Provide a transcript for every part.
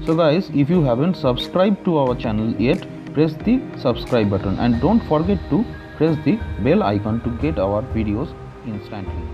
So guys, if you haven't subscribed to our channel yet, press the subscribe button and don't forget to press the bell icon to get our videos instantly.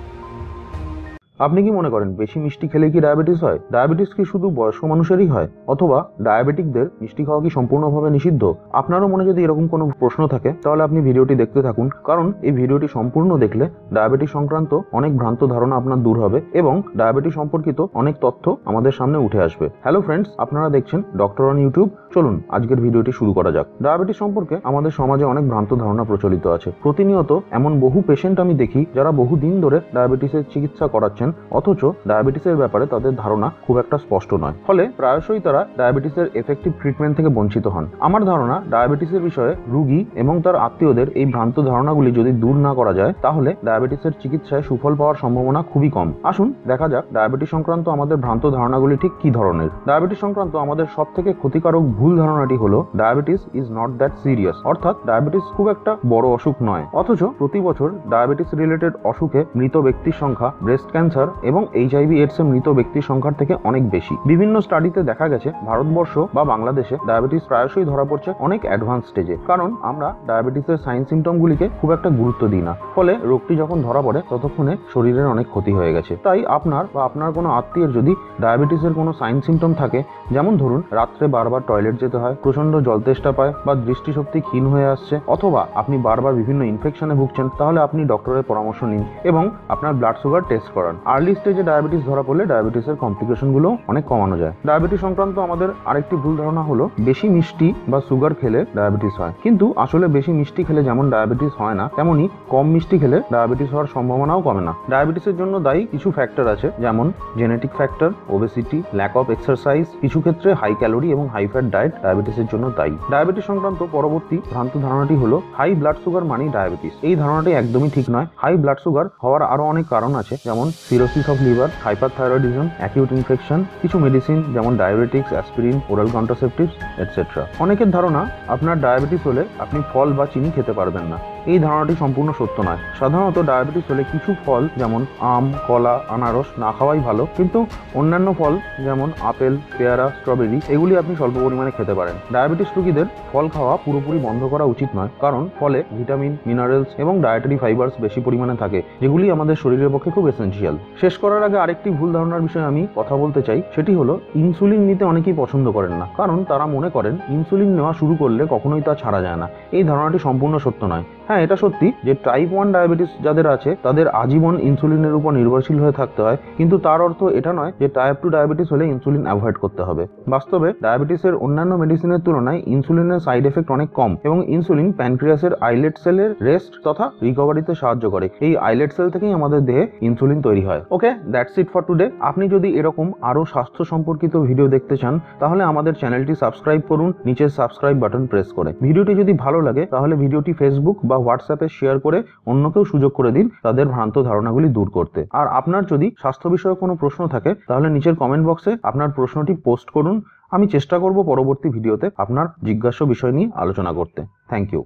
আপনি কি মনে করেন বেশি মিষ্টি খেলে কি diabetes হয়? Diabetes কি শুধু বয়স্ক মানুষেরই হয়, অথবা ডায়াবেটিকদের মিষ্টি খাওয়া কি সম্পূর্ণভাবে নিষিদ্ধ? আপনারও মনে যদি এরকম কোনো প্রশ্ন থাকে তাহলে আপনি ভিডিওটি দেখতে থাকুন, কারণ এই ভিডিওটি সম্পূর্ণ দেখলে ডায়াবেটিস সংক্রান্ত অনেক ভ্রান্ত ধারণা আপনার দূর হবে এবং ডায়াবেটিস সম্পর্কিত অনেক তথ্য আমাদের সামনে উঠে আসবে। হ্যালো ফ্রেন্ডস, আপনারা দেখছেন ডক্টর অন ইউটিউব। চলুন আজকের ভিডিওটি শুরু করা যাক। ডায়াবেটিস সম্পর্কে আমাদের সমাজে অনেক ভ্রান্ত ধারণা প্রচলিত আছে। প্রতিনিয়ত এমন বহু পেশেন্ট আমি দেখি যারা বহুদিন ধরে ডায়াবেটিসের চিকিৎসা করাচ্ছেন, অথচ ডায়াবেটিসের ব্যাপারে তাদের ধারণা খুব একটা স্পষ্ট নয়। ফলে প্রায়শই তারা ডায়াবেটিসের এফেক্টিভ ট্রিটমেন্ট থেকে বঞ্চিত হন। আমার ধারণা ডায়াবেটিসের বিষয়ে রোগী এবং তার আত্মীয়দের এই ভ্রান্ত ধারণাগুলি যদি দূর না করা যায়, তাহলে ডায়াবেটিসের চিকিৎসায় সুফল পাওয়ার সম্ভাবনা খুবই কম। আসুন দেখা যাক ডায়াবেটিস সংক্রান্ত আমাদের ভ্রান্ত ধারণাগুলি ঠিক কি ধরনের। ডায়াবেটিস সংক্রান্ত আমাদের সবথেকে ক্ষতিকারক ভুল ধারণাটি হলো diabetes is not that serious, অর্থাৎ ডায়াবেটিস খুব একটা বড় অসুখ নয়। অথচ প্রতি বছর ডায়াবেটিস রিলেটেড অসুখে মৃত ব্যক্তির সংখ্যা ব্রেস্ট ক্যান্সার এবং HIV AIDS এর মৃত ব্যক্তির সংখ্যার থেকে অনেক বেশি। বিভিন্ন স্টাডিতে দেখা গেছে ভারতবর্ষ বা বাংলাদেশে ডায়াবেটিস প্রায়শই ধরা পড়ছে অনেক অ্যাডভান্স স্টেজে, কারণ আমরা ডায়াবেটিসের সাইন সিমটমগুলিকে খুব একটা গুরুত্ব দিই না। ফলে রোগটি যখন ধরা পড়ে ততক্ষণে শরীরের অনেক ক্ষতি হয়ে গেছে। তাই আপনার বা আপনার কোনো আত্মীয়ের যদি ডায়াবেটিসের কোনো সাইন সিমটম থাকে, যেমন ধরুন রাত্রে বারবার টয়লেট যেতে হয়, প্রচন্ড জল তেষ্টা পায় বা দৃষ্টিশক্তি ক্ষীণ হয়ে আসছে, অথবা আপনি বারবার বিভিন্ন ইনফেকশনে ভুগছেন, তাহলে আপনি ডক্টরের পরামর্শ নিন এবং আপনার ব্লাড সুগার টেস্ট করান। আর্লি স্টেজে ডায়াবেটিস ধরা পড়লে ডায়াবেটিসের কমপ্লিকেশনগুলো অনেক কমানো যায়। ডায়াবেটিস সংক্রান্ত আমাদের আরেকটি ভুল ধারণা হলো বেশি মিষ্টি বা সুগার খেলে ডায়াবেটিস হয়। কিন্তু আসলে বেশি মিষ্টি খেলে যেমন ডায়াবেটিস হয় না, তেমনি কম মিষ্টি খেলে ডায়াবেটিস হওয়ার সম্ভাবনাও কমে না। ডায়াবেটিসের জন্য দায়ী কিছু ফ্যাক্টর আছে, যেমন genetic factor, obesity, lack of exercise, কিছু ক্ষেত্রে হাই ক্যালোরি এবং হাই ফ্যাট ডায়েট ডায়াবেটিসের জন্য দায়ী। ডায়াবেটিস সংক্রান্ত পরবর্তী ভ্রান্ত ধারণাটি হলো হাই ব্লাড সুগার মানেই ডায়াবেটিস। এই ধারণাটি একদমই ঠিক নয়। হাই ব্লাড সুগার হওয়ার আরো অনেক কারণ আছে, যেমন cirrhosis of liver, hyperthyroidism, acute infection, কিছু মেডিসিন যেমন diabetics, aspirin, oral contraceptives etcetera. অনেকের ধারণা আপনার ডায়াবেটিস হলে আপনি ফল বা চিনি খেতে পারবেন না। এই ধারণাটি সম্পূর্ণ সত্য নয়। সাধারণত ডায়াবেটিস হলে কিছু ফল যেমন আম, কলা, আনারস না খাওয়াই ভালো, কিন্তু অন্যান্য ফল যেমন আপেল, পেয়ারা, স্ট্রবেরি এগুলি আপনি স্বল্প পরিমাণে খেতে পারেন। ডায়াবেটিস রোগীদের ফল খাওয়া পুরোপুরি বন্ধ করা উচিত নয়, কারণ ফলে ভিটামিন, মিনারেলস এবং ডায়েটারি ফাইবার্স বেশি পরিমাণে থাকে, যেগুলি আমাদের শরীরের পক্ষে খুব এসেনশিয়াল। শেষ করার আগে আরেকটি ভুল ধারণার বিষয়ে আমি কথা বলতে চাই, সেটি হলো ইনসুলিন নিতে অনেকেই পছন্দ করেন না, কারণ তারা মনে করেন ইনসুলিন নেওয়া শুরু করলে কখনোই তা ছাড়া যায় না। এই ধারণাটি সম্পূর্ণ সত্য নয়। হ্যাঁ, এটা সত্যি যে টাইপ 1 ডায়াবেটিস যাদের আছে তাদের আজীবন ইনসুলিনের উপর নির্ভরশীল হয়ে থাকতে হয়, কিন্তু তার অর্থ এটা নয় যে টাইপ 2 ডায়াবেটিস হলে ইনসুলিন অ্যাভয়েড করতে হবে। বাস্তবে ডায়াবেটিসের অন্যান্য মেডিসিনের তুলনায় ইনসুলিনের সাইড এফেক্ট অনেক কম এবং ইনসুলিন প্যানক্রিয়াসের আইলেট সেলের রেস্ট তথা রিকভারিতে সাহায্য করে। এই আইলেট সেল থেকেই আমাদের দেহে ইনসুলিন তৈরি হয়। ওকে, দ্যাটস ইট ফর টুডে। আপনি যদি এরকম আরো স্বাস্থ্য সম্পর্কিত ভিডিও দেখতে চান, তাহলে আমাদের চ্যানেলটি সাবস্ক্রাইব করুন নিচের সাবস্ক্রাইব বাটন প্রেস করে। ভিডিওটি যদি ভালো লাগে তাহলে ভিডিওটি ফেসবুক বা হোয়াটসঅ্যাপে শেয়ার করে অন্যকেও সুযোগ করে দিন তাদের ভ্রান্ত ধারণাগুলি দূর করতে। আর আপনার যদি স্বাস্থ্য বিষয়ে কোনো প্রশ্ন থাকে তাহলে নিচের কমেন্ট বক্সে আপনার প্রশ্নটি পোস্ট করুন। আমি চেষ্টা করব পরবর্তী ভিডিওতে আপনার জিজ্ঞাসা বিষয় নিয়ে আলোচনা করতে। Thank you.